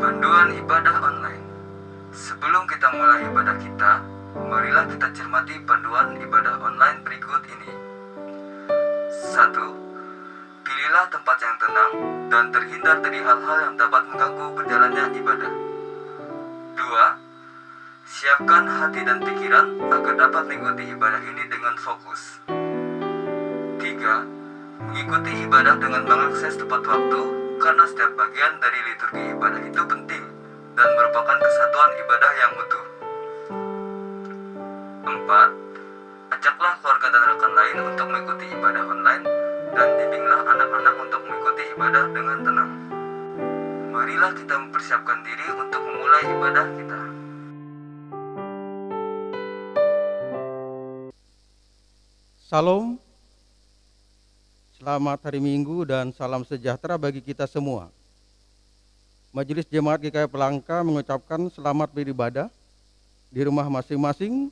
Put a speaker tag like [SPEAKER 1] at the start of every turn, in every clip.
[SPEAKER 1] Panduan ibadah online. Sebelum kita mulai ibadah kita, marilah kita cermati panduan ibadah online berikut ini. 1. Pilihlah tempat yang tenang dan terhindar dari hal-hal yang dapat mengganggu berjalannya ibadah. 2. Siapkan hati dan pikiran agar dapat mengikuti ibadah ini dengan fokus. 3. Mengikuti ibadah dengan mengakses tepat waktu, karena setiap bagian dari liturgi ibadah itu penting dan merupakan kesatuan ibadah yang utuh. 4. Ajaklah keluarga dan rekan lain untuk mengikuti ibadah online dan bimbinglah anak-anak untuk mengikuti ibadah dengan tenang. Marilah kita mempersiapkan diri untuk memulai ibadah kita.
[SPEAKER 2] Salam, selamat hari Minggu dan salam sejahtera bagi kita semua. Majelis Jemaat GKI Pelangka mengucapkan selamat beribadah di rumah masing-masing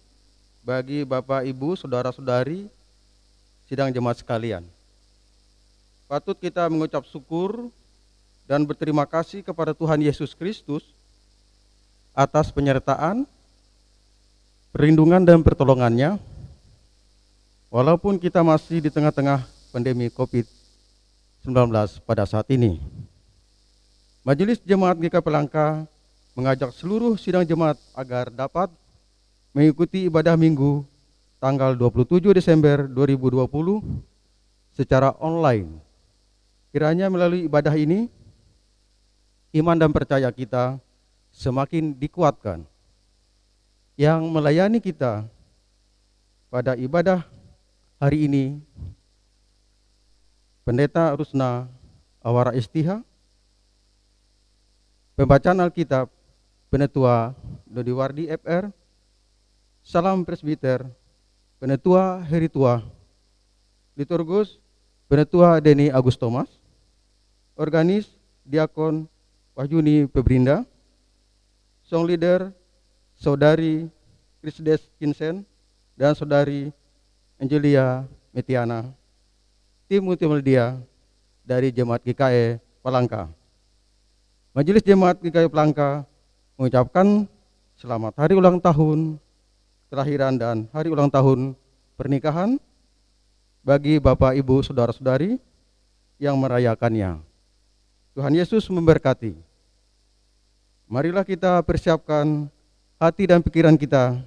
[SPEAKER 2] bagi Bapak, Ibu, Saudara-saudari, sidang jemaat sekalian. Patut kita mengucap syukur dan berterima kasih kepada Tuhan Yesus Kristus atas penyertaan, perlindungan dan pertolongannya, walaupun kita masih di tengah-tengah pandemi COVID-19 pada saat ini. Majelis Jemaat GKI Pelangka mengajak seluruh sidang jemaat agar dapat mengikuti ibadah Minggu tanggal 27 Desember 2020 secara online. Kiranya melalui ibadah ini, iman dan percaya kita semakin dikuatkan. Yang melayani kita pada ibadah hari ini, Pendeta Rusna Awara Istiha, pembacaan Alkitab Penetua Dodi Wardi FR, Salam Presbiter Penetua Heritua, Liturgus Penetua Deni Agus Thomas, Organis Diakon Wahyuni Pebrinda, Song Leader Saudari Krisdes Kinsen dan Saudari Angelia Metiana, tim multimedia dari Jemaat GKI Pelangka. Majelis Jemaat GKI Pelangka mengucapkan selamat hari ulang tahun kelahiran dan hari ulang tahun pernikahan bagi Bapak, Ibu, Saudara-saudari yang merayakannya. Tuhan Yesus memberkati. Marilah kita persiapkan hati dan pikiran kita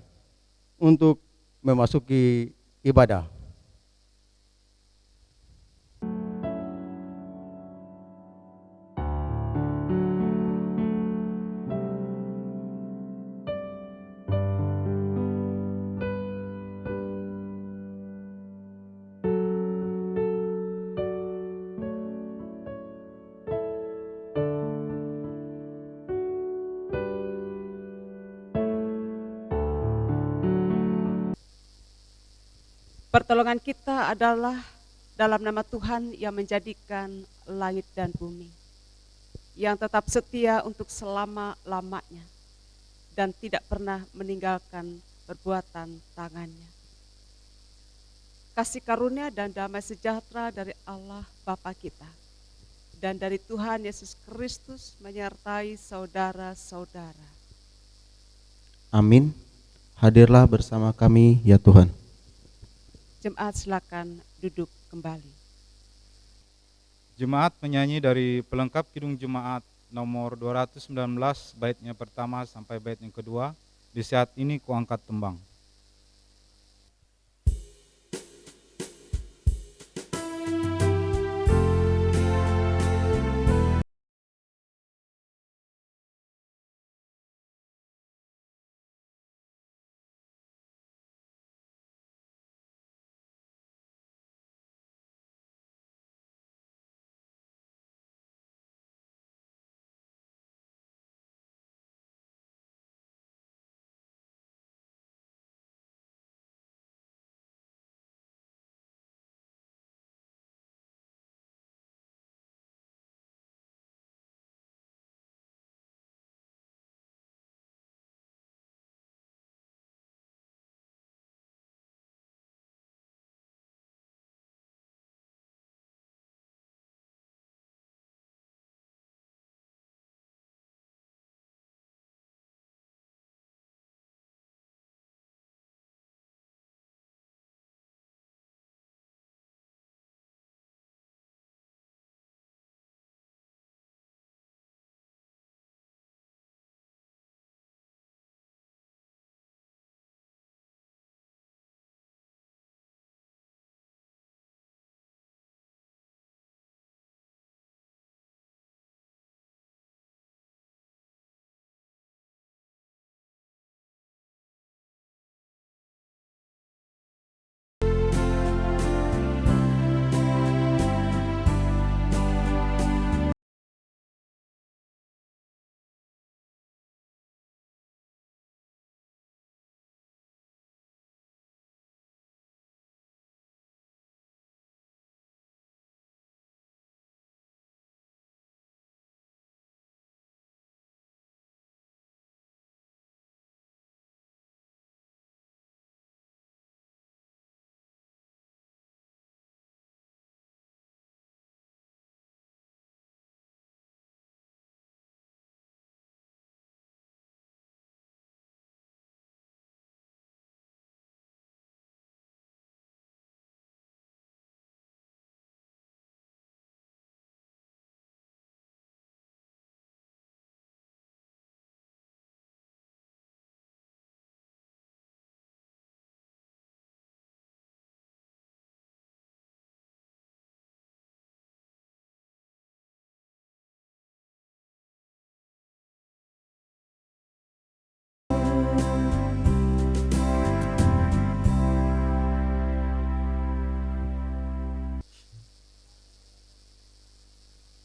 [SPEAKER 2] untuk memasuki ibadah.
[SPEAKER 3] Pertolongan kita adalah dalam nama Tuhan yang menjadikan langit dan bumi, yang tetap setia untuk selama-lamanya dan tidak pernah meninggalkan perbuatan tangannya. Kasih karunia dan damai sejahtera dari Allah Bapa kita dan dari Tuhan Yesus Kristus menyertai saudara-saudara.
[SPEAKER 4] Amin. Hadirlah bersama kami ya Tuhan.
[SPEAKER 3] Jemaat silakan duduk kembali.
[SPEAKER 5] Jemaat menyanyi dari pelengkap Kidung Jemaat nomor 219 baitnya pertama sampai baitnya kedua. Di saat ini kuangkat tembang.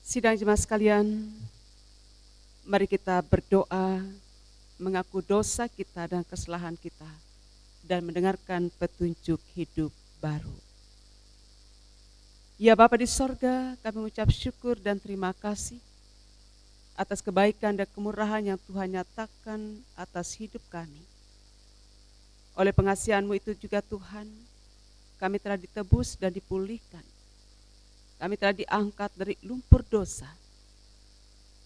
[SPEAKER 3] Sidang jemaat sekalian, mari kita berdoa, mengaku dosa kita dan kesalahan kita, dan mendengarkan petunjuk hidup baru. Ya Bapa di sorga, kami mengucap syukur dan terima kasih atas kebaikan dan kemurahan yang Tuhan nyatakan atas hidup kami. Oleh pengasihan-Mu itu juga Tuhan, kami telah ditebus dan dipulihkan. Kami telah diangkat dari lumpur dosa.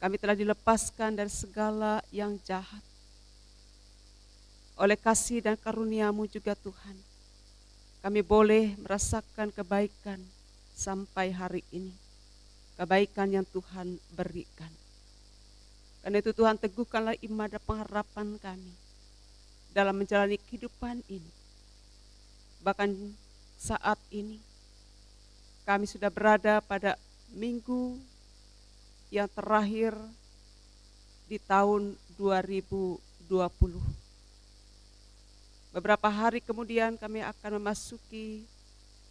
[SPEAKER 3] Kami telah dilepaskan dari segala yang jahat. Oleh kasih dan karunia-Mu juga Tuhan, kami boleh merasakan kebaikan sampai hari ini. Kebaikan yang Tuhan berikan. Karena itu Tuhan, teguhkanlah iman dan pengharapan kami dalam menjalani kehidupan ini. Bahkan saat ini kami sudah berada pada minggu yang terakhir di tahun 2020. Beberapa hari kemudian kami akan memasuki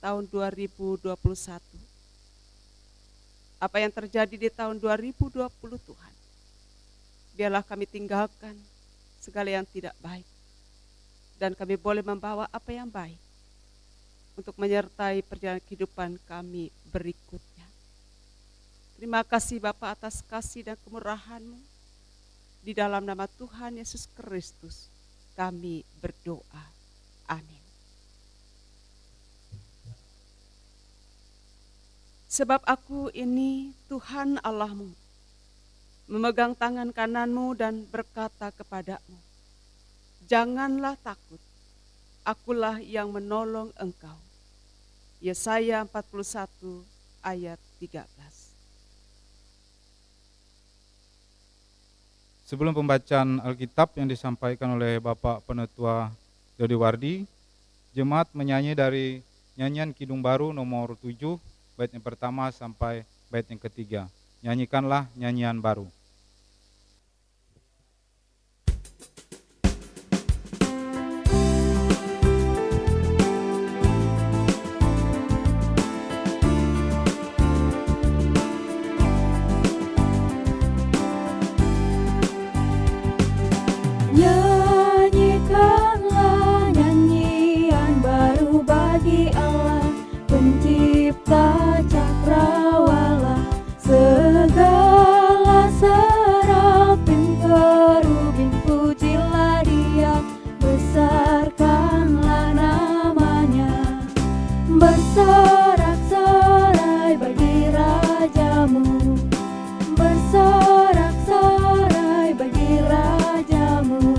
[SPEAKER 3] tahun 2021. Apa yang terjadi di tahun 2020 Tuhan, biarlah kami tinggalkan segala yang tidak baik. Dan kami boleh membawa apa yang baik untuk menyertai perjalanan kehidupan kami berikutnya. Terima kasih Bapa atas kasih dan kemurahan-Mu. Di dalam nama Tuhan Yesus Kristus kami berdoa. Amin. Sebab aku ini Tuhan Allah-Mu, memegang tangan kanan-Mu dan berkata kepadamu, janganlah takut, akulah yang menolong engkau. Yesaya 41 ayat 13.
[SPEAKER 5] Sebelum pembacaan Alkitab yang disampaikan oleh Bapak Penetua Dodi Wardi, jemaat menyanyi dari nyanyian Kidung Baru nomor 7, bait yang pertama sampai bait yang ketiga. Nyanyikanlah nyanyian baru.
[SPEAKER 6] Nyanyikanlah nyanyian baru bagi Allah, pencipta cakrawala, segala serafim kerubin, pujilah Dia, besarkanlah namanya, bersorak-sorai bagi Rajamu, bersorak-sorai bagi Rajamu.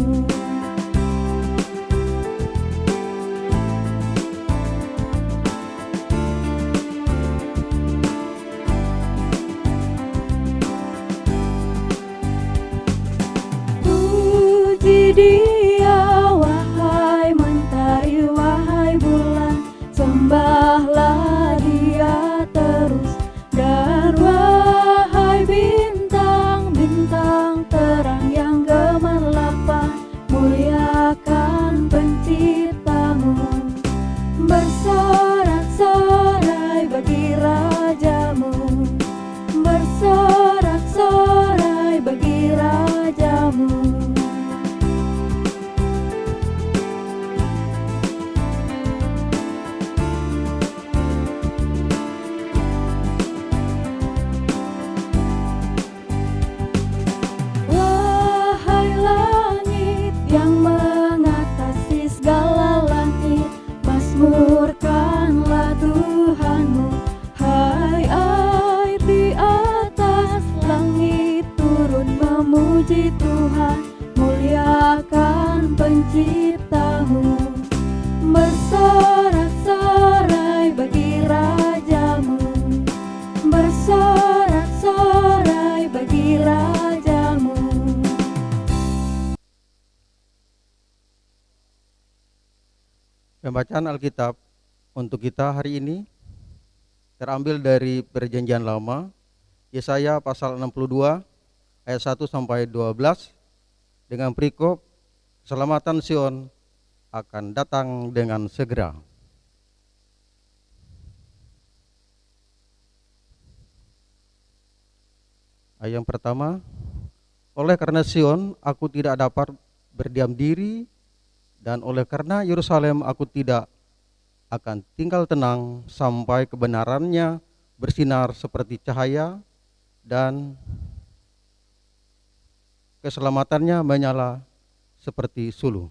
[SPEAKER 6] Puji Dia, wahai mentari, wahai bulan, sembahlah Dia terus. Dan wahai bintang-bintang terang yang gemerlapan, muliakan penciptamu, bersorak-sorai bagi Rajamu, bersorak-sorai bagi Rajamu. Wahai langit yang mengatasi segala langit, mazmurkanlah Tuhanmu. Hai air di atas langit, turun memuji Tuhan, muliakan penciptamu, bersorak-sorai bagi Rajamu, bersorak-sorai bagi Rajamu.
[SPEAKER 2] Pembacaan Alkitab untuk kita hari ini terambil dari Perjanjian Lama, Yesaya pasal 62 ayat 1 sampai 12 dengan perikop keselamatan Sion akan datang dengan segera. Ayat yang pertama, oleh karena Sion aku tidak dapat berdiam diri, dan oleh karena Yerusalem aku tidak akan tinggal tenang sampai kebenarannya bersinar seperti cahaya dan keselamatannya menyala seperti suluh.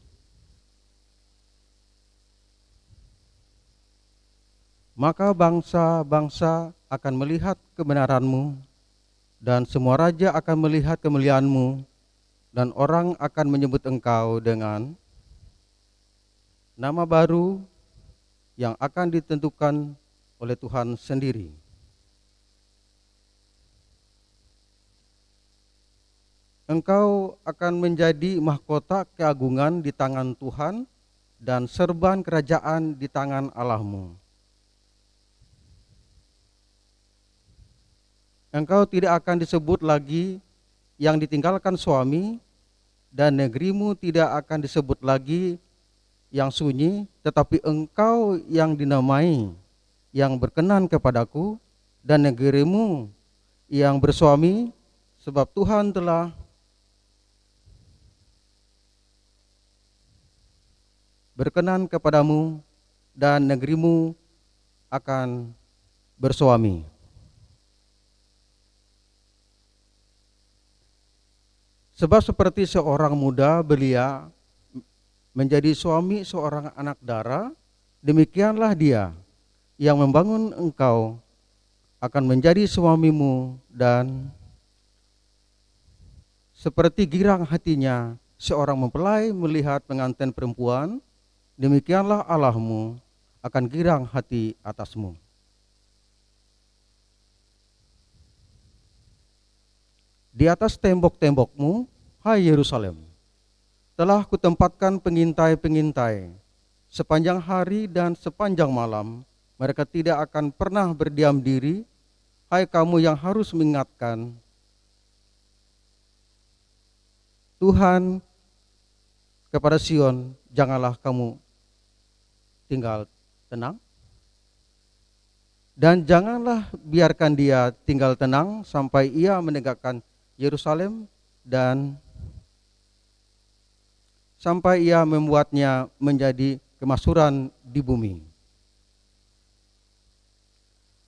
[SPEAKER 2] Maka bangsa-bangsa akan melihat kebenaranmu, dan semua raja akan melihat kemuliaanmu, dan orang akan menyebut engkau dengan nama baru yang akan ditentukan oleh Tuhan sendiri. Engkau akan menjadi mahkota keagungan di tangan Tuhan dan serban kerajaan di tangan Allahmu. Engkau tidak akan disebut lagi yang ditinggalkan suami, dan negerimu tidak akan disebut lagi yang sunyi, tetapi engkau yang dinamai yang berkenan kepadaku, dan negerimu yang bersuami, sebab Tuhan telah berkenan kepadamu, dan negerimu akan bersuami. Sebab seperti seorang muda belia menjadi suami seorang anak dara, demikianlah dia yang membangun engkau akan menjadi suamimu, dan seperti girang hatinya seorang mempelai melihat pengantin perempuan, demikianlah Allahmu akan girang hati atasmu. Di atas tembok-tembokmu, hai Yerusalem, telah kutempatkan pengintai-pengintai. Sepanjang hari dan sepanjang malam, mereka tidak akan pernah berdiam diri. Hai kamu yang harus mengingatkan Tuhan kepada Sion, janganlah kamu tinggal tenang. Dan janganlah biarkan dia tinggal tenang sampai ia menegakkan Yerusalem dan sampai ia membuatnya menjadi kemasyhuran di bumi.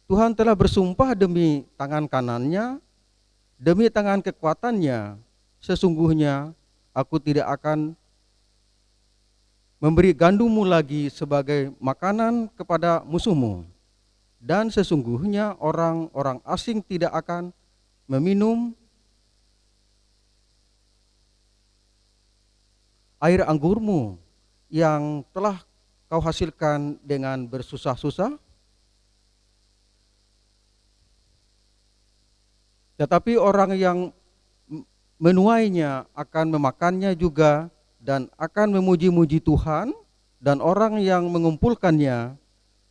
[SPEAKER 2] Tuhan telah bersumpah demi tangan kanannya, demi tangan kekuatannya, sesungguhnya aku tidak akan memberi gandummu lagi sebagai makanan kepada musuhmu, dan sesungguhnya orang-orang asing tidak akan meminum air anggurmu yang telah kau hasilkan dengan bersusah-susah. Tetapi orang yang menuainya akan memakannya juga dan akan memuji-muji Tuhan, dan orang yang mengumpulkannya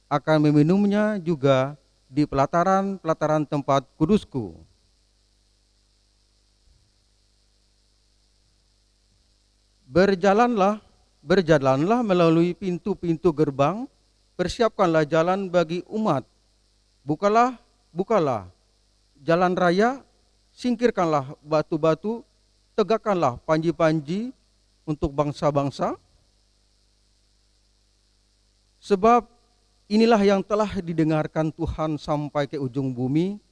[SPEAKER 2] akan meminumnya juga di pelataran-pelataran tempat kudusku. Berjalanlah melalui pintu-pintu gerbang, persiapkanlah jalan bagi umat. Bukalah jalan raya, singkirkanlah batu-batu, tegakkanlah panji-panji untuk bangsa-bangsa. Sebab inilah yang telah didengarkan Tuhan sampai ke ujung bumi.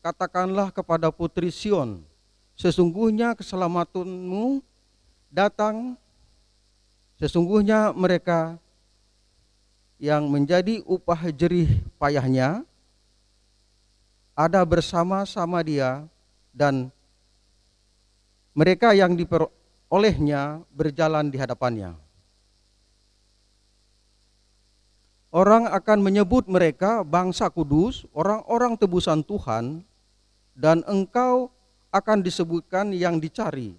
[SPEAKER 2] Katakanlah kepada putri Sion, sesungguhnya keselamatanmu datang, sesungguhnya mereka yang menjadi upah jerih payahnya ada bersama-sama dia, dan mereka yang diperolehnya berjalan di hadapannya. Orang akan menyebut mereka bangsa kudus, orang-orang tebusan Tuhan, dan engkau akan disebutkan yang dicari,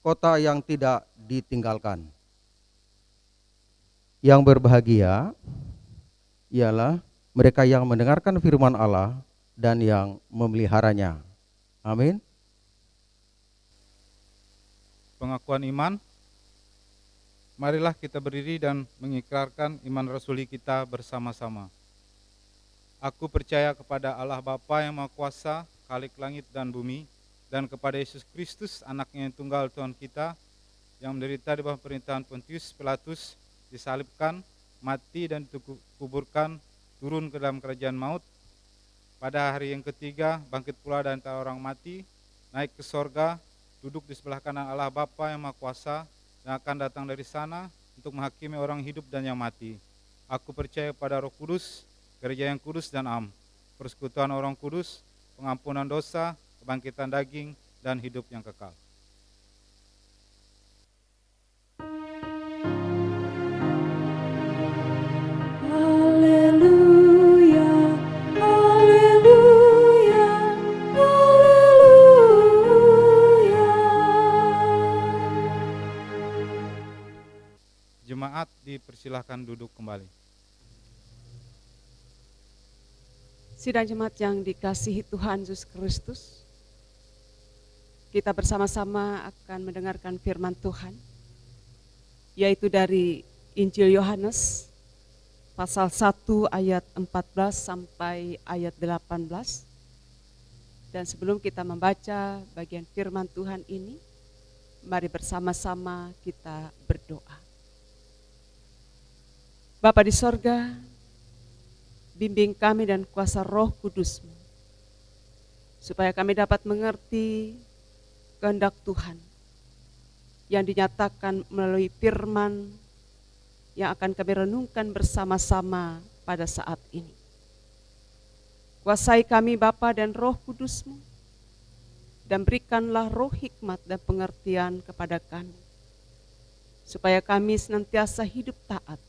[SPEAKER 2] kota yang tidak ditinggalkan. Yang berbahagia ialah mereka yang mendengarkan firman Allah dan yang memeliharanya. Amin.
[SPEAKER 5] Pengakuan iman. Marilah kita berdiri dan mengikrarkan iman rasuli kita bersama-sama. Aku percaya kepada Allah Bapa yang Maha Kuasa, Khalik langit dan bumi, dan kepada Yesus Kristus, anaknya yang tunggal Tuhan kita, yang menderita di bawah pemerintahan Pontius Pilatus, disalibkan, mati dan dikuburkan, turun ke dalam kerajaan maut. Pada hari yang ketiga, bangkit pula dari antara orang mati, naik ke sorga, duduk di sebelah kanan Allah Bapa yang Maha Kuasa, dan akan datang dari sana untuk menghakimi orang hidup dan yang mati. Aku percaya pada Roh Kudus, gereja yang kudus dan am, persekutuan orang kudus, pengampunan dosa, kebangkitan daging, dan hidup yang kekal.
[SPEAKER 6] Haleluya, haleluya, haleluya.
[SPEAKER 5] Jemaat dipersilahkan duduk kembali.
[SPEAKER 3] Sidang jemaat yang dikasihi Tuhan Yesus Kristus, kita bersama-sama akan mendengarkan firman Tuhan, yaitu dari Injil Yohanes, pasal 1 ayat 14 sampai ayat 18. Dan sebelum kita membaca bagian firman Tuhan ini, mari bersama-sama kita berdoa. Bapa di sorga, bimbing kami dan kuasa Roh Kudus-Mu, supaya kami dapat mengerti kehendak Tuhan yang dinyatakan melalui firman yang akan kami renungkan bersama-sama pada saat ini. Kuasai kami Bapa dan Roh Kudus-Mu, dan berikanlah roh hikmat dan pengertian kepada kami, supaya kami senantiasa hidup taat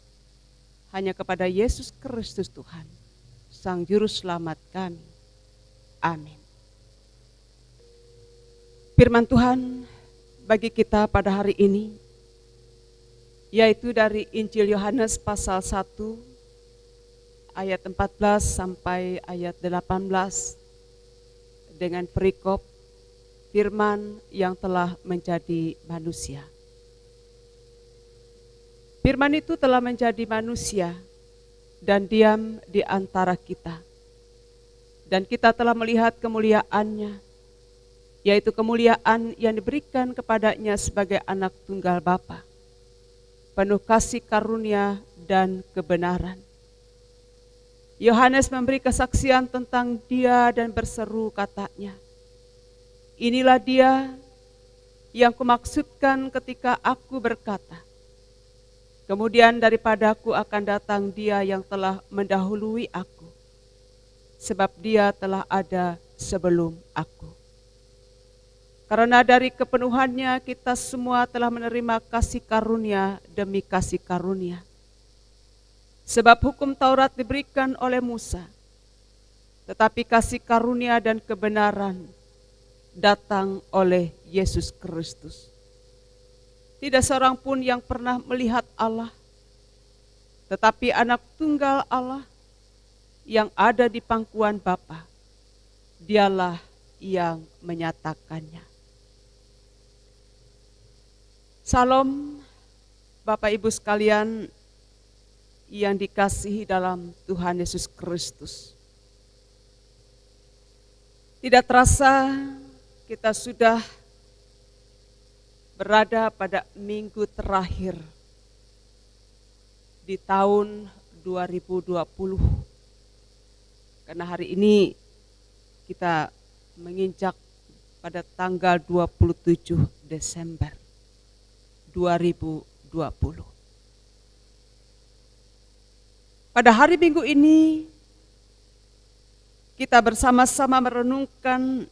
[SPEAKER 3] hanya kepada Yesus Kristus Tuhan, Sang Juru Selamat kami. Amin. Firman Tuhan bagi kita pada hari ini, yaitu dari Injil Yohanes pasal 1 ayat 14 sampai ayat 18, dengan perikop firman yang telah menjadi manusia. Firman itu telah menjadi manusia dan diam di antara kita. Dan kita telah melihat kemuliaannya, yaitu kemuliaan yang diberikan kepadanya sebagai anak tunggal Bapa, penuh kasih karunia dan kebenaran. Yohanes memberi kesaksian tentang dia dan berseru katanya, "Inilah dia yang kumaksudkan ketika aku berkata, kemudian daripadaku akan datang dia yang telah mendahului aku, sebab dia telah ada sebelum aku." Karena dari kepenuhannya kita semua telah menerima kasih karunia demi kasih karunia. Sebab hukum Taurat diberikan oleh Musa, tetapi kasih karunia dan kebenaran datang oleh Yesus Kristus. Tidak seorang pun yang pernah melihat Allah, tetapi anak tunggal Allah yang ada di pangkuan Bapa, dialah yang menyatakannya. Salam Bapak Ibu sekalian yang dikasihi dalam Tuhan Yesus Kristus. Tidak terasa kita sudah berada pada minggu terakhir di tahun 2020. Karena hari ini kita menginjak pada tanggal 27 Desember 2020. Pada hari Minggu ini kita bersama-sama merenungkan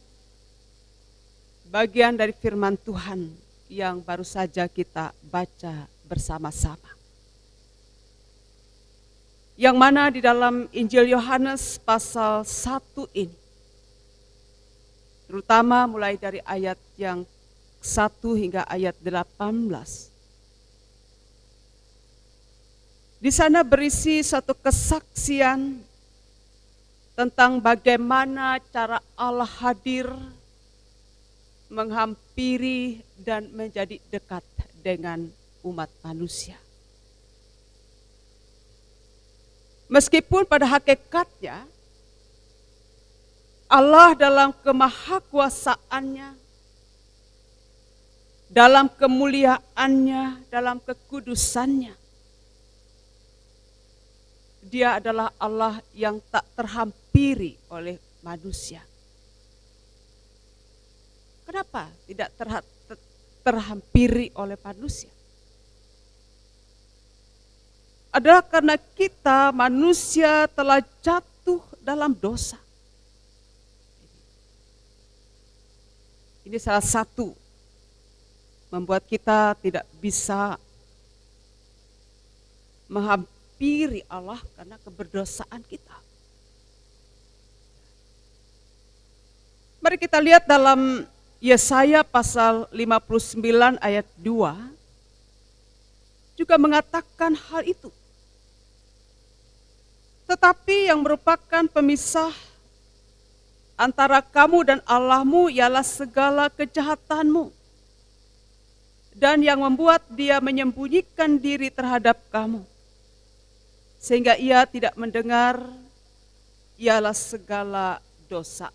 [SPEAKER 3] bagian dari firman Tuhan yang baru saja kita baca bersama-sama. Yang mana di dalam Injil Yohanes pasal 1 ini, terutama mulai dari ayat yang 1 hingga ayat 18. Di sana berisi satu kesaksian tentang bagaimana cara Allah hadir, menghampiri dan menjadi dekat dengan umat manusia. Meskipun pada hakikatnya Allah dalam kemahakuasaannya dalam kemuliaannya, dalam kekudusannya. Dia adalah Allah yang tak terhampiri oleh manusia. Kenapa tidak terhampiri oleh manusia? Adalah karena kita manusia telah jatuh dalam dosa. Ini salah satu membuat kita tidak bisa menghampiri Allah karena keberdosaan kita. Mari kita lihat dalam Yesaya pasal 59 ayat 2 juga mengatakan hal itu. Tetapi yang merupakan pemisah antara kamu dan Allahmu ialah segala kejahatanmu. Dan yang membuat dia menyembunyikan diri terhadap kamu. Sehingga ia tidak mendengar ialah segala dosa.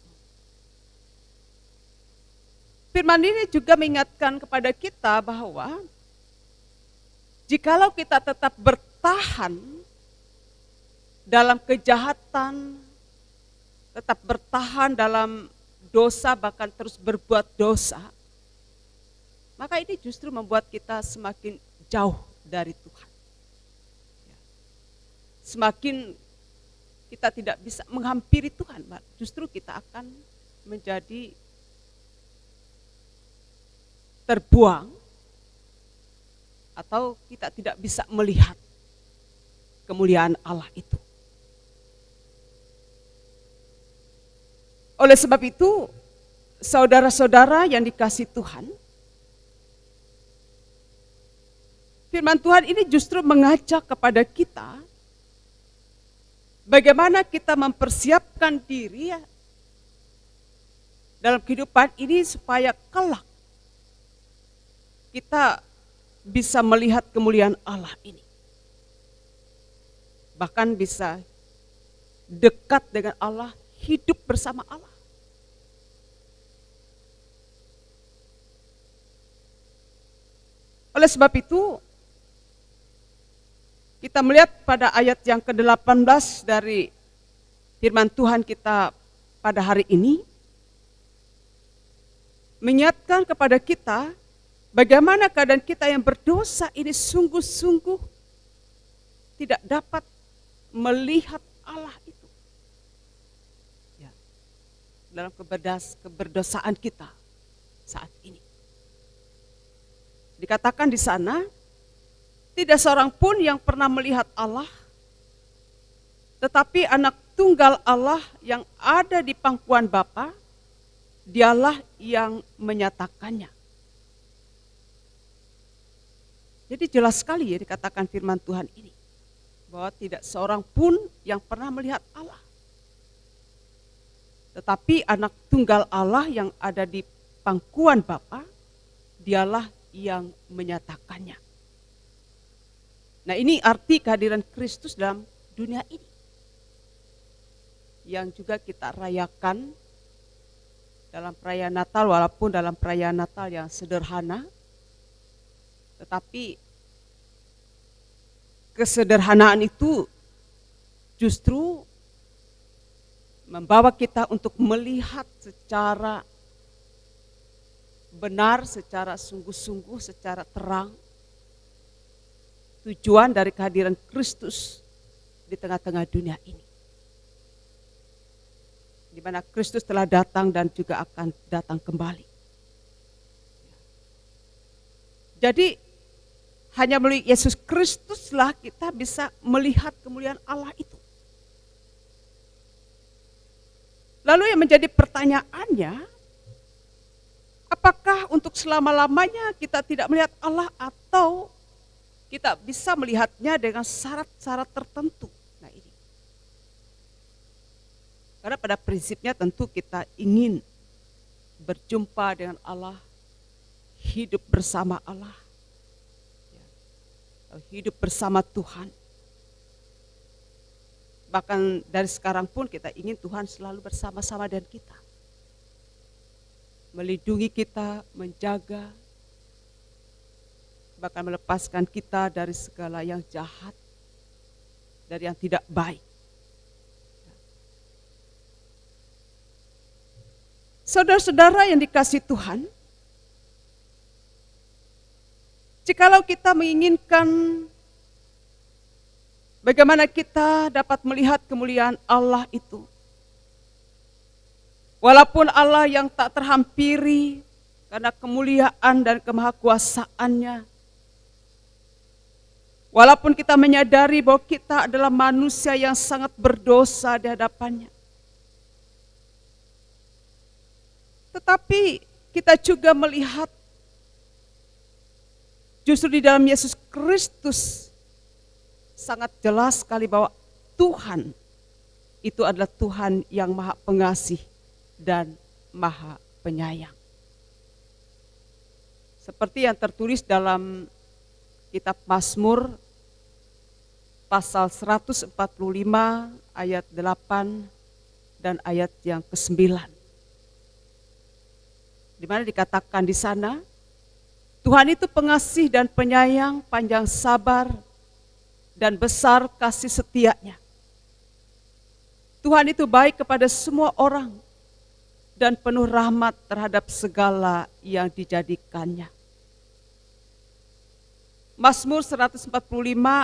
[SPEAKER 3] Firman ini juga mengingatkan kepada kita bahwa jikalau kita tetap bertahan dalam kejahatan, tetap bertahan dalam dosa, bahkan terus berbuat dosa, maka ini justru membuat kita semakin jauh dari Tuhan. Semakin kita tidak bisa menghampiri Tuhan, justru kita akan menjadi terbuang atau kita tidak bisa melihat kemuliaan Allah itu. Oleh sebab itu, saudara-saudara yang dikasihi Tuhan, firman Tuhan ini justru mengajak kepada kita bagaimana kita mempersiapkan diri dalam kehidupan ini supaya kelak kita bisa melihat kemuliaan Allah ini. Bahkan bisa dekat dengan Allah, hidup bersama Allah. Oleh sebab itu, kita melihat pada ayat yang ke-18 dari firman Tuhan kita pada hari ini, mengingatkan kepada kita bagaimana keadaan kita yang berdosa ini sungguh-sungguh tidak dapat melihat Allah itu. Ya, dalam keberdosaan kita saat ini. Dikatakan di sana, tidak seorang pun yang pernah melihat Allah, tetapi anak tunggal Allah yang ada di pangkuan Bapa, dialah yang menyatakannya. Jadi jelas sekali ya dikatakan firman Tuhan ini, bahwa tidak seorang pun yang pernah melihat Allah. Tetapi anak tunggal Allah yang ada di pangkuan Bapa, dialah yang menyatakannya. Nah, ini arti kehadiran Kristus dalam dunia ini. Yang juga kita rayakan dalam perayaan Natal, walaupun dalam perayaan Natal yang sederhana, tetapi kesederhanaan itu justru membawa kita untuk melihat secara benar, secara sungguh-sungguh, secara terang tujuan dari kehadiran Kristus di tengah-tengah dunia ini. Di mana Kristus telah datang dan juga akan datang kembali. Jadi hanya melalui Yesus Kristuslah kita bisa melihat kemuliaan Allah itu. Lalu yang menjadi pertanyaannya, apakah untuk selama-lamanya kita tidak melihat Allah atau kita bisa melihatnya dengan syarat-syarat tertentu? Nah ini. Karena pada prinsipnya tentu kita ingin berjumpa dengan Allah, hidup bersama Allah, hidup bersama Tuhan. Bahkan dari sekarang pun kita ingin Tuhan selalu bersama-sama dengan kita. Melindungi kita, menjaga, bahkan melepaskan kita dari segala yang jahat, dari yang tidak baik. Saudara-saudara yang dikasihi Tuhan, jikalau kita menginginkan bagaimana kita dapat melihat kemuliaan Allah itu, walaupun Allah yang tak terhampiri karena kemuliaan dan kemahakuasaannya, walaupun kita menyadari bahwa kita adalah manusia yang sangat berdosa di hadapannya, tetapi kita juga melihat justru di dalam Yesus Kristus sangat jelas sekali bahwa Tuhan itu adalah Tuhan yang maha pengasih dan maha penyayang. Seperti yang tertulis dalam kitab Mazmur pasal 145 ayat 8 dan ayat yang ke-9. Di mana dikatakan di sana, Tuhan itu pengasih dan penyayang, panjang sabar, dan besar kasih setianya. Tuhan itu baik kepada semua orang dan penuh rahmat terhadap segala yang dijadikannya. Mazmur 145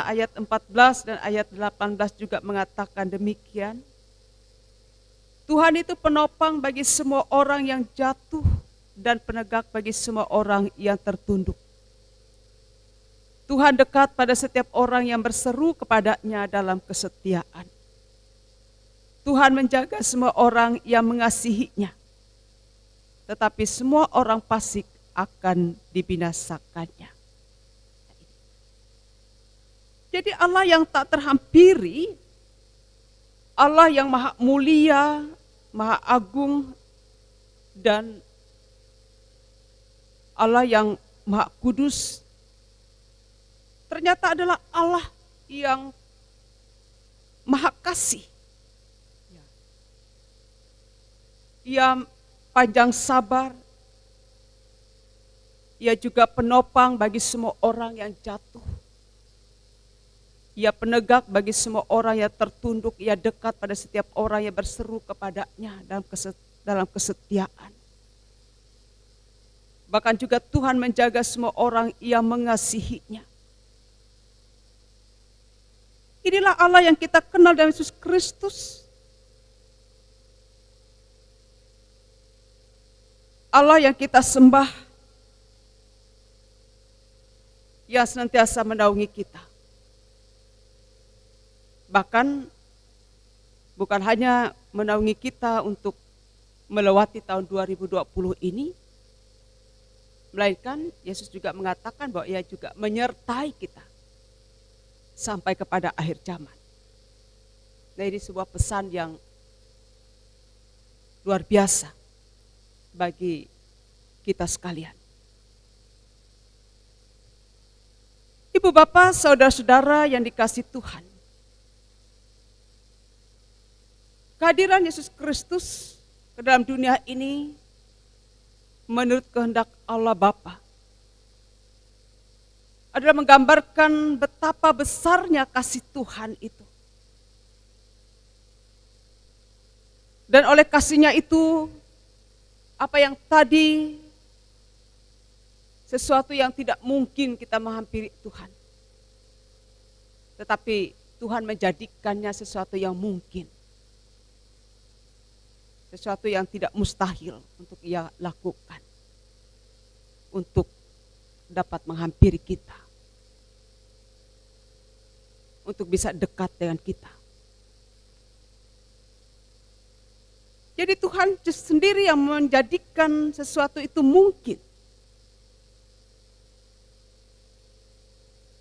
[SPEAKER 3] ayat 14 dan ayat 18 juga mengatakan demikian. Tuhan itu penopang bagi semua orang yang jatuh dan penegak bagi semua orang yang tertunduk. Tuhan dekat pada setiap orang yang berseru kepadanya dalam kesetiaan. Tuhan menjaga semua orang yang mengasihinya, tetapi semua orang fasik akan dibinasakannya. Jadi Allah yang tak terhampiri, Allah yang maha mulia, maha agung, dan Allah yang maha kudus, ternyata adalah Allah yang maha kasih. Ia panjang sabar, ia juga penopang bagi semua orang yang jatuh. Ia penegak bagi semua orang yang tertunduk, ia dekat pada setiap orang yang berseru kepadanya dalam kesetiaan. Bahkan juga Tuhan menjaga semua orang yang mengasihinya. Inilah Allah yang kita kenal dalam Yesus Kristus. Allah yang kita sembah, yang senantiasa menaungi kita. Bahkan bukan hanya menaungi kita untuk melewati tahun 2020 ini, melainkan Yesus juga mengatakan bahwa ia juga menyertai kita sampai kepada akhir zaman. Nah, ini sebuah pesan yang luar biasa bagi kita sekalian. Ibu bapak, saudara-saudara yang dikasihi Tuhan, kehadiran Yesus Kristus ke dalam dunia ini menurut kehendak Allah Bapa adalah menggambarkan betapa besarnya kasih Tuhan itu. Dan oleh kasihnya itu, apa yang tadi sesuatu yang tidak mungkin kita menghampiri Tuhan, tetapi Tuhan menjadikannya sesuatu yang mungkin. Sesuatu yang tidak mustahil untuk ia lakukan. Untuk dapat menghampiri kita. Untuk bisa dekat dengan kita. Jadi Tuhan sendiri yang menjadikan sesuatu itu mungkin.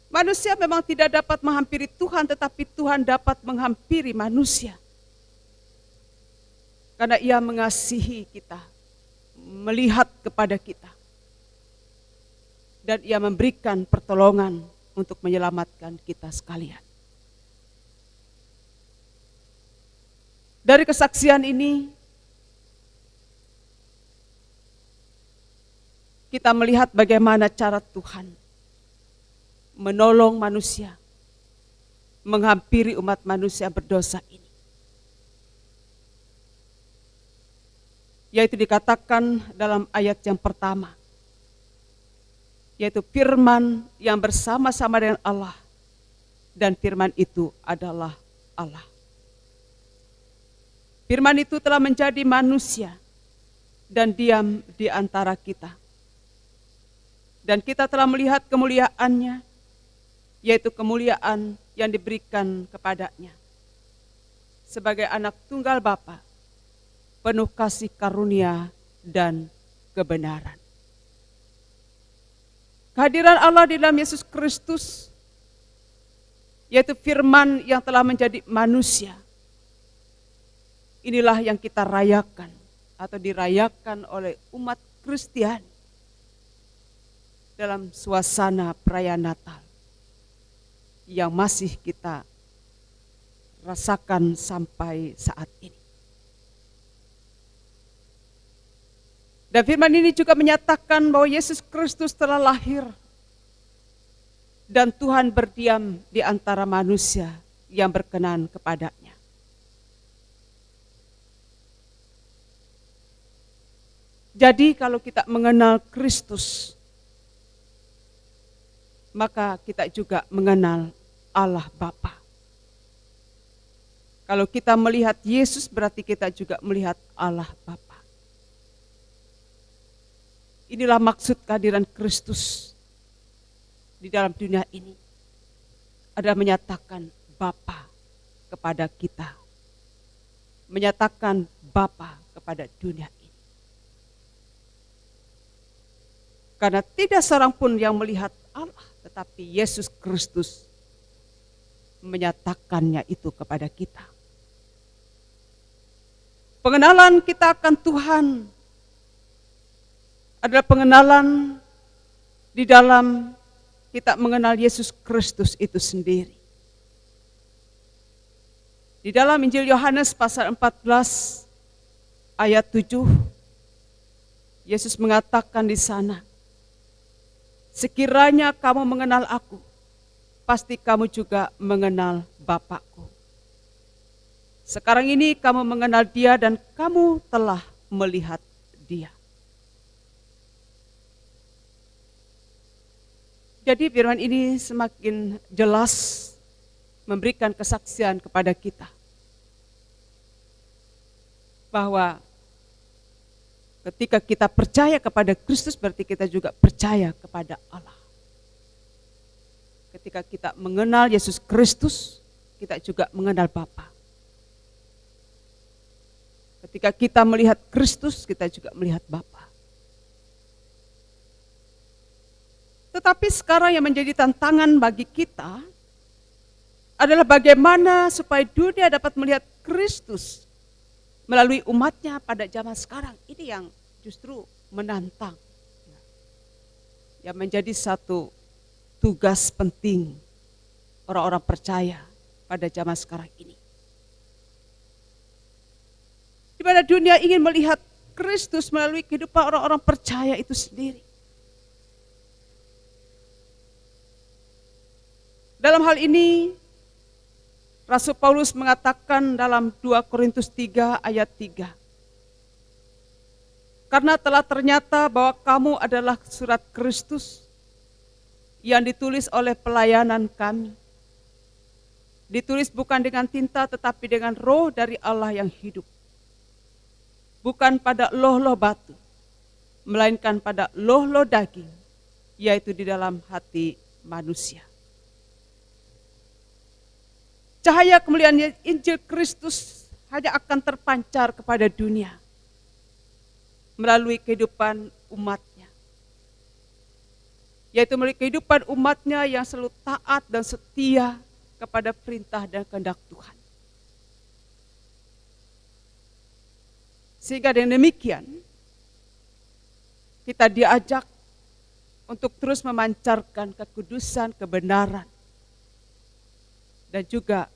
[SPEAKER 3] Manusia memang tidak dapat menghampiri Tuhan, tetapi Tuhan dapat menghampiri manusia. Karena ia mengasihi kita, melihat kepada kita. Dan ia memberikan pertolongan untuk menyelamatkan kita sekalian. Dari kesaksian ini, kita melihat bagaimana cara Tuhan menolong manusia, menghampiri umat manusia berdosa ini. Yaitu dikatakan dalam ayat yang pertama, yaitu firman yang bersama-sama dengan Allah, dan firman itu adalah Allah. Firman itu telah menjadi manusia dan diam di antara kita. Dan kita telah melihat kemuliaannya, yaitu kemuliaan yang diberikan kepadanya sebagai anak tunggal Bapa, penuh kasih karunia dan kebenaran. Kehadiran Allah di dalam Yesus Kristus, yaitu firman yang telah menjadi manusia, inilah yang kita rayakan atau dirayakan oleh umat Kristiani dalam suasana perayaan Natal yang masih kita rasakan sampai saat ini. Dan firman ini juga menyatakan bahwa Yesus Kristus telah lahir dan Tuhan berdiam di antara manusia yang berkenan kepadanya. Jadi kalau kita mengenal Kristus, maka kita juga mengenal Allah Bapa. Kalau kita melihat Yesus, berarti kita juga melihat Allah Bapa. Inilah maksud kehadiran Kristus di dalam dunia ini, adalah menyatakan Bapa kepada kita, menyatakan Bapa kepada dunia ini. Karena tidak seorang pun yang melihat Allah, tetapi Yesus Kristus menyatakannya itu kepada kita. Pengenalan kita akan Tuhan adalah pengenalan di dalam kita mengenal Yesus Kristus itu sendiri. Di dalam Injil Yohanes pasal 14 ayat 7, Yesus mengatakan di sana, sekiranya kamu mengenal aku, pasti kamu juga mengenal Bapakku. Sekarang ini kamu mengenal Dia dan kamu telah melihat Dia. Jadi firman ini semakin jelas memberikan kesaksian kepada kita bahwa ketika kita percaya kepada Kristus, berarti kita juga percaya kepada Allah. Ketika kita mengenal Yesus Kristus, kita juga mengenal Bapa. Ketika kita melihat Kristus, kita juga melihat Bapa. Tetapi sekarang yang menjadi tantangan bagi kita adalah bagaimana supaya dunia dapat melihat Kristus melalui umatnya pada zaman sekarang. Ini yang justru menantang. Yang menjadi satu tugas penting orang-orang percaya pada zaman sekarang ini. Di mana dunia ingin melihat Kristus melalui kehidupan orang-orang percaya itu sendiri. Dalam hal ini, Rasul Paulus mengatakan dalam 2 Korintus 3 ayat 3. Karena telah ternyata bahwa kamu adalah surat Kristus yang ditulis oleh pelayanan kami. Ditulis bukan dengan tinta tetapi dengan roh dari Allah yang hidup. Bukan pada loh-loh batu, melainkan pada loh-loh daging, yaitu di dalam hati manusia. Cahaya kemuliaan Injil Kristus hanya akan terpancar kepada dunia melalui kehidupan umatnya. Yaitu melalui kehidupan umatnya yang selalu taat dan setia kepada perintah dan kehendak Tuhan. Sehingga dengan demikian, kita diajak untuk terus memancarkan kekudusan, kebenaran. Dan juga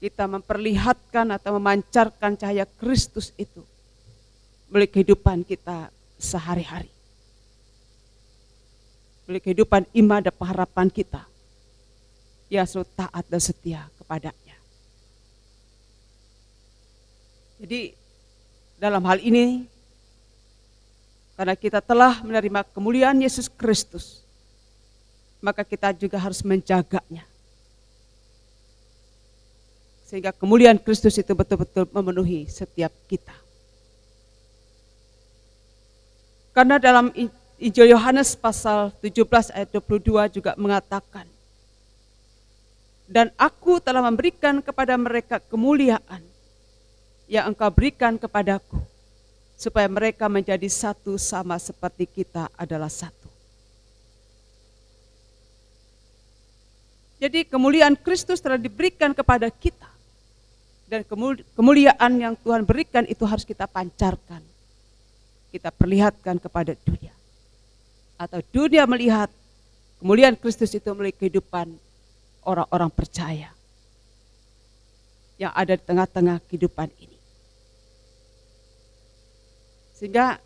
[SPEAKER 3] kita memperlihatkan atau memancarkan cahaya Kristus itu melalui kehidupan kita sehari-hari. melalui kehidupan iman dan pengharapan kita yang selalu taat dan setia kepadanya. Jadi dalam hal ini, karena kita telah menerima kemuliaan Yesus Kristus, maka kita juga harus menjaganya. Sehingga kemuliaan Kristus itu betul-betul memenuhi setiap kita. Karena dalam Injil Yohanes pasal 17 ayat 22 juga mengatakan, dan aku telah memberikan kepada mereka kemuliaan yang engkau berikan kepadaku, supaya mereka menjadi satu sama seperti kita adalah satu. Jadi kemuliaan Kristus telah diberikan kepada kita. Dan kemuliaan yang Tuhan berikan itu harus kita pancarkan. Kita perlihatkan kepada dunia. Atau dunia melihat kemuliaan Kristus itu melalui kehidupan orang-orang percaya yang ada di tengah-tengah kehidupan ini. Sehingga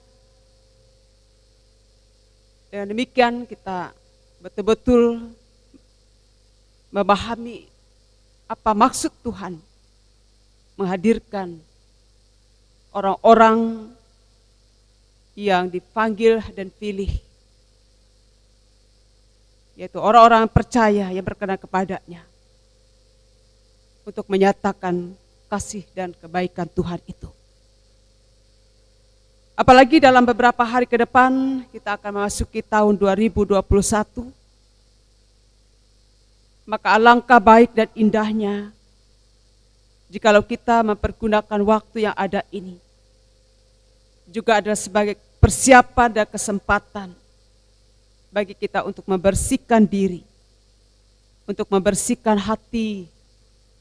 [SPEAKER 3] dengan demikian kita betul-betul memahami apa maksud Tuhan menghadirkan orang-orang yang dipanggil dan pilih, yaitu orang-orang percaya yang berkenan kepadanya untuk menyatakan kasih dan kebaikan Tuhan itu. Apalagi dalam beberapa hari ke depan kita akan memasuki tahun 2021, maka alangkah baik dan indahnya jikalau kita mempergunakan waktu yang ada ini juga adalah sebagai persiapan dan kesempatan bagi kita untuk membersihkan diri, untuk membersihkan hati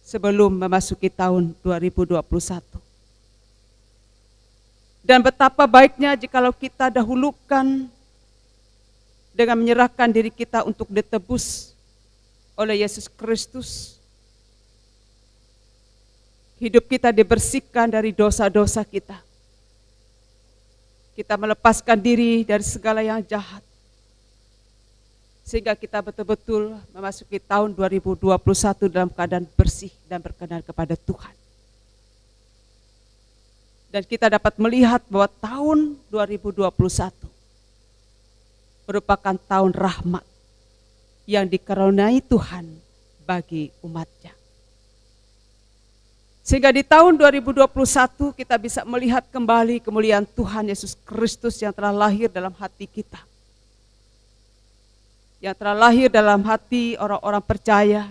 [SPEAKER 3] sebelum memasuki tahun 2021. Dan betapa baiknya jikalau kita dahulukan dengan menyerahkan diri kita untuk ditebus oleh Yesus Kristus. Hidup kita dibersihkan dari dosa-dosa kita. Kita melepaskan diri dari segala yang jahat. Sehingga kita betul-betul memasuki tahun 2021 dalam keadaan bersih dan berkenan kepada Tuhan. Dan kita dapat melihat bahwa tahun 2021 merupakan tahun rahmat yang dikaruniai Tuhan bagi umatnya. Sehingga di tahun 2021 kita bisa melihat kembali kemuliaan Tuhan Yesus Kristus yang telah lahir dalam hati kita. Yang telah lahir dalam hati orang-orang percaya.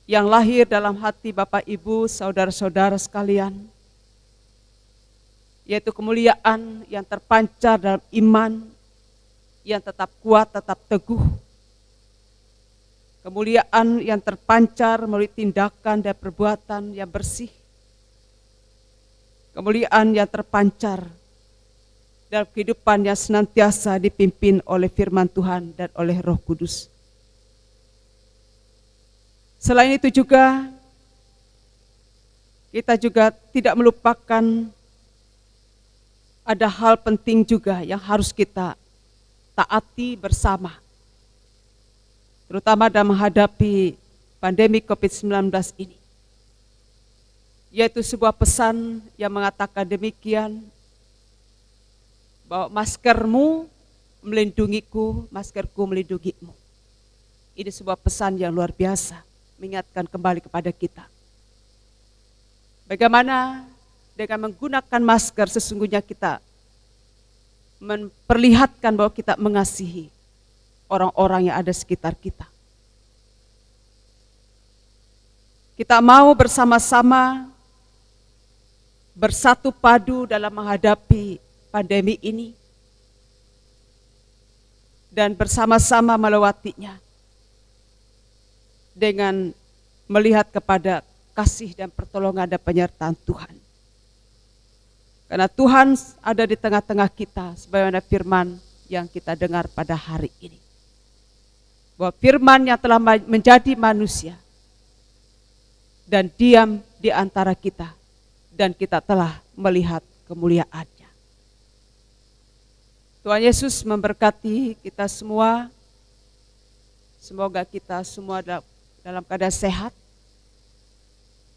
[SPEAKER 3] Yang lahir dalam hati Bapak Ibu, saudara-saudara sekalian. Yaitu kemuliaan yang terpancar dalam iman, yang tetap kuat, tetap teguh. Kemuliaan yang terpancar melalui tindakan dan perbuatan yang bersih. Kemuliaan yang terpancar dalam kehidupan yang senantiasa dipimpin oleh firman Tuhan dan oleh Roh Kudus. Selain itu juga, kita juga tidak melupakan ada hal penting juga yang harus kita taati bersama. Terutama dalam menghadapi pandemi COVID-19 ini. Yaitu sebuah pesan yang mengatakan demikian, bahwa maskermu melindungiku, maskerku melindungimu. Ini sebuah pesan yang luar biasa, mengingatkan kembali kepada kita. Bagaimana dengan menggunakan masker sesungguhnya kita memperlihatkan bahwa kita mengasihi orang-orang yang ada sekitar kita. Kita mau bersama-sama bersatu padu dalam menghadapi pandemi ini dan bersama-sama melewatinya dengan melihat kepada kasih dan pertolongan dan penyertaan Tuhan. Karena Tuhan ada di tengah-tengah kita sebagaimana firman yang kita dengar pada hari ini. Bahwa firman yang telah menjadi manusia dan diam di antara kita dan kita telah melihat kemuliaannya. Tuhan Yesus memberkati kita semua. Semoga kita semua dalam keadaan sehat,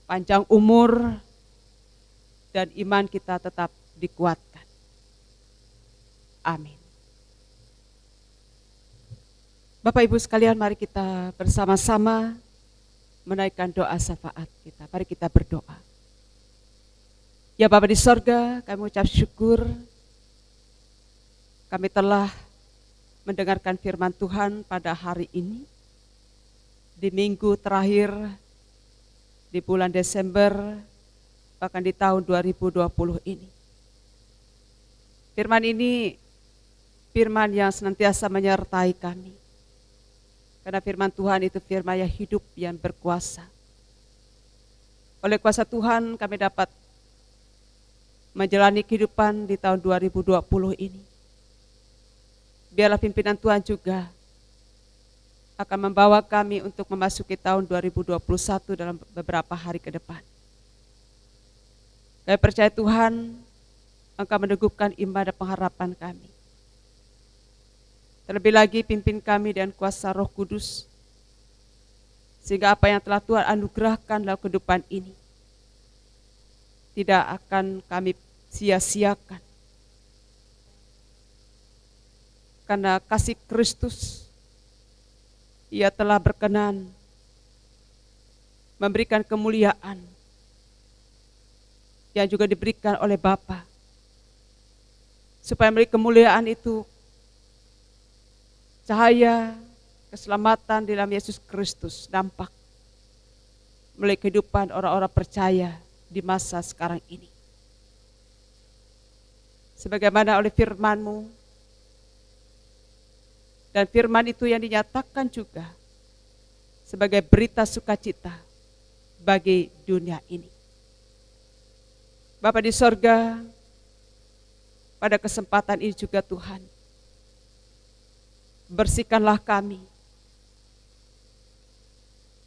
[SPEAKER 3] panjang umur, dan iman kita tetap dikuatkan. Amin. Bapak Ibu sekalian, mari kita bersama-sama menaikkan doa syafaat kita. Mari kita berdoa. Ya Bapa di sorga, kami ucap syukur. Kami telah mendengarkan firman Tuhan pada hari ini, di minggu terakhir, di bulan Desember, bahkan di tahun 2020 ini. Firman ini, firman yang senantiasa menyertai kami. Karena firman Tuhan itu firman yang hidup, yang berkuasa. Oleh kuasa Tuhan kami dapat menjalani kehidupan di tahun 2020 ini. Biarlah pimpinan Tuhan juga akan membawa kami untuk memasuki tahun 2021 dalam beberapa hari ke depan. Kami percaya Tuhan Engkau meneguhkan iman dan pengharapan kami. Terlebih lagi pimpin kami dengan kuasa Roh Kudus, sehingga apa yang telah Tuhan anugerahkan dalam kehidupan ini tidak akan kami sia-siakan. Karena kasih Kristus, Ia telah berkenan memberikan kemuliaan yang juga diberikan oleh Bapa. Supaya melalui kemuliaan itu, cahaya keselamatan di dalam Yesus Kristus nampak melalui kehidupan orang-orang percaya di masa sekarang ini. Sebagaimana oleh firman-Mu, dan firman itu yang dinyatakan juga sebagai berita sukacita bagi dunia ini. Bapa di sorga, pada kesempatan ini juga Tuhan, bersihkanlah kami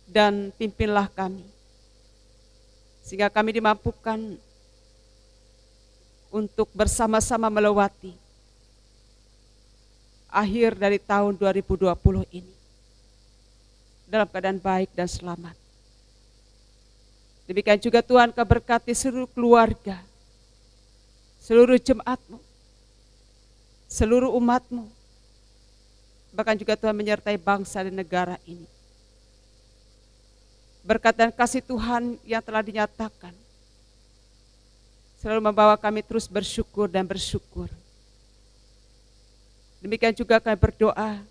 [SPEAKER 3] dan pimpinlah kami, sehingga kami dimampukan untuk bersama-sama melewati akhir dari tahun 2020 ini dalam keadaan baik dan selamat. Demikian juga Tuhan Kau berkati seluruh keluarga, seluruh jemaat-Mu, seluruh umat-Mu, bahkan juga Tuhan menyertai bangsa dan negara ini. Berkat dan kasih Tuhan yang telah dinyatakan selalu membawa kami terus bersyukur dan bersyukur. Demikian juga kami berdoa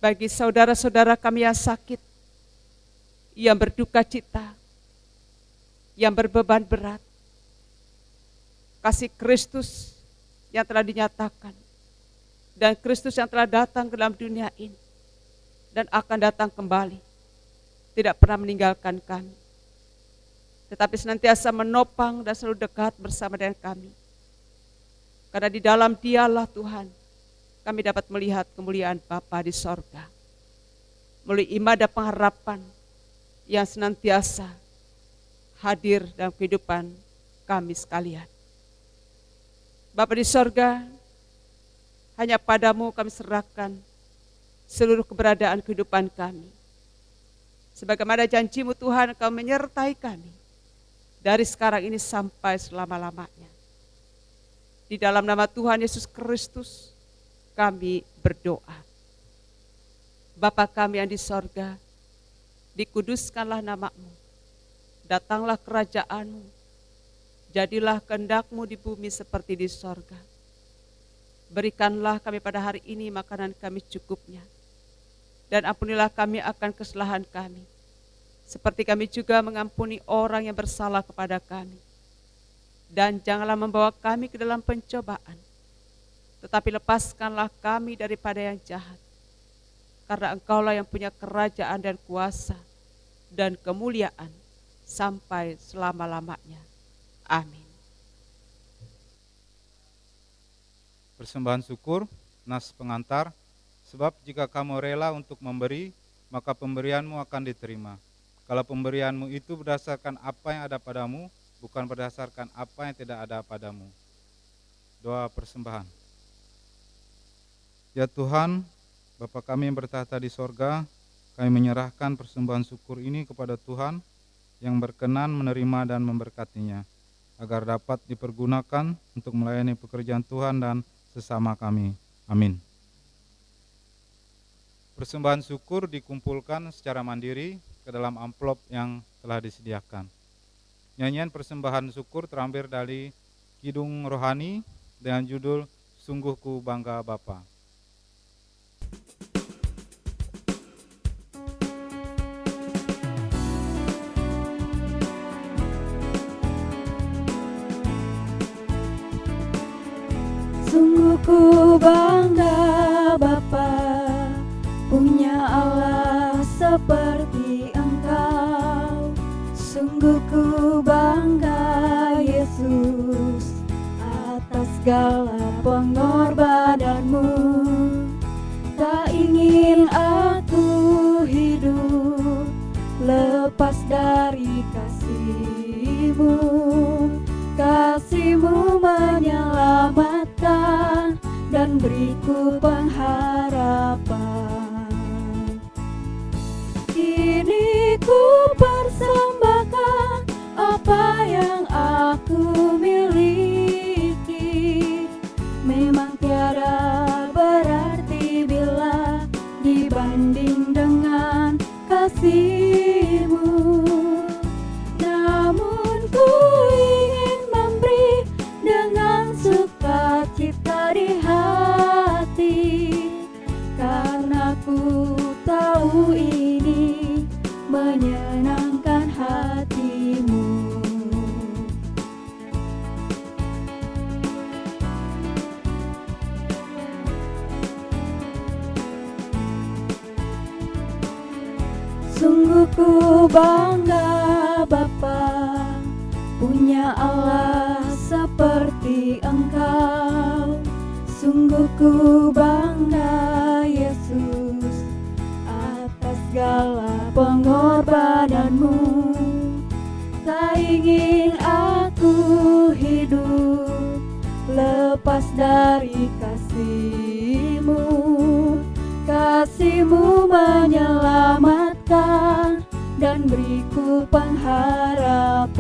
[SPEAKER 3] bagi saudara-saudara kami yang sakit, yang berduka cita, yang berbeban berat. Kasih Kristus yang telah dinyatakan dan Kristus yang telah datang ke dalam dunia ini dan akan datang kembali, tidak pernah meninggalkan kami, tetapi senantiasa menopang dan selalu dekat bersama dengan kami. Karena di dalam Dialah Tuhan kami dapat melihat kemuliaan Bapa di sorga, melalui iman dan pengharapan yang senantiasa hadir dalam kehidupan kami sekalian. Bapa di sorga, hanya Padamu kami serahkan seluruh keberadaan kehidupan kami. Sebagaimana janji-Mu Tuhan, Kau menyertai kami dari sekarang ini sampai selama-lamanya. Di dalam nama Tuhan Yesus Kristus kami berdoa. Bapa kami yang di sorga, dikuduskanlah nama-Mu, datanglah kerajaan-Mu, jadilah kehendak-Mu di bumi seperti di sorga. Berikanlah kami pada hari ini makanan kami cukupnya, dan ampunilah kami akan kesalahan kami, seperti kami juga mengampuni orang yang bersalah kepada kami. Dan janganlah membawa kami ke dalam pencobaan, tetapi lepaskanlah kami daripada yang jahat. Karena Engkaulah yang punya kerajaan dan kuasa dan kemuliaan sampai selama-lamanya. Amin.
[SPEAKER 5] Persembahan syukur, nas pengantar, sebab jika kamu rela untuk memberi, maka pemberianmu akan diterima. Kalau pemberianmu itu berdasarkan apa yang ada padamu, bukan berdasarkan apa yang tidak ada padamu. Doa persembahan. Ya Tuhan, Bapa kami yang bertahta di sorga, kami menyerahkan persembahan syukur ini kepada Tuhan yang berkenan menerima dan memberkatinya, agar dapat dipergunakan untuk melayani pekerjaan Tuhan dan sesama kami. Amin. Persembahan syukur dikumpulkan secara mandiri ke dalam amplop yang telah disediakan. Nyanyian persembahan syukur terambil dari Kidung Rohani dengan judul Sungguh Ku Bangga Bapa.
[SPEAKER 6] Sungguh ku bangga Bapa, punya Allah seperti Engkau. Sungguh ku bangga Yesus, atas segala pengorbananmu. Tak ingin aku hidup lepas dari kasih-Mu. Kasih-Mu menyelamatkan dan beriku pengharapan. Kini ku persembahkan apa yang aku miliki. Memang tiada berarti bila dibanding dengan kasih-Mu. Namun ku ingin memberi dengan sukacita di hati, karena ku tahu ini menyenangkan hati-Mu. Sungguh ku bangga Bapa, punya Allah seperti Engkau. Sungguh ku bangga Yesus, atas segala pengorbananmu. Tak ingin aku hidup lepas dari kasih-Mu. Kasih-Mu menyelamatkan dan beriku pengharapan.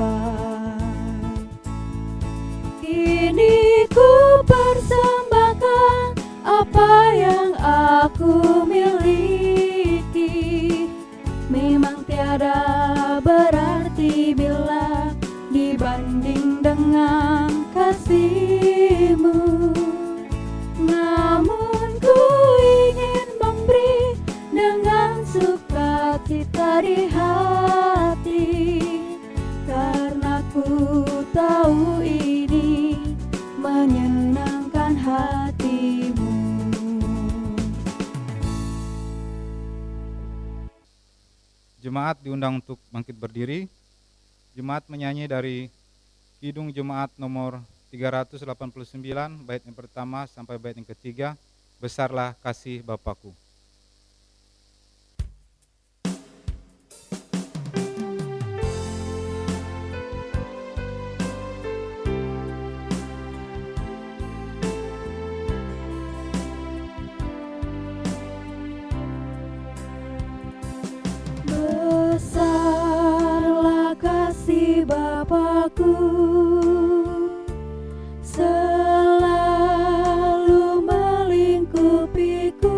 [SPEAKER 6] Kini ku persembahkan apa yang aku miliki. Memang tiada berarti bila dibanding dengan kasih-Mu. Namun ku ingin memberi dengan sukacita di hati, karena ku tahu ini menyenangkan hati-Mu.
[SPEAKER 5] Jemaat diundang untuk bangkit berdiri. Jemaat menyanyi dari Kidung Jemaat nomor 389, bait yang pertama sampai bait yang ketiga, Besarlah Kasih Bapakku.
[SPEAKER 6] Besarlah kasih Bapakku, selalu melingkupiku.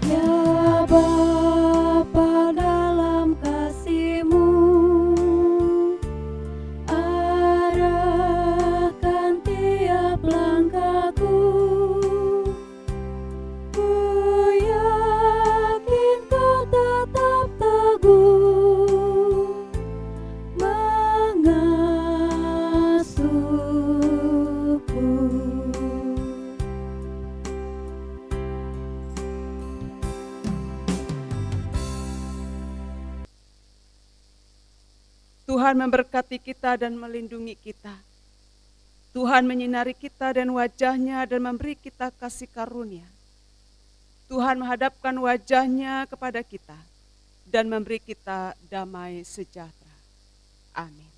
[SPEAKER 6] Ya Bapa, dalam kasih-Mu arahkan tiap langkahku. Ku yakin Kau tetap teguh mengasuhku.
[SPEAKER 3] Tuhan memberkati kita dan melindungi kita. Tuhan menyinari kita dan wajah-Nya dan memberi kita kasih karunia. Tuhan menghadapkan wajah-Nya kepada kita dan memberi kita damai sejahtera. Amin.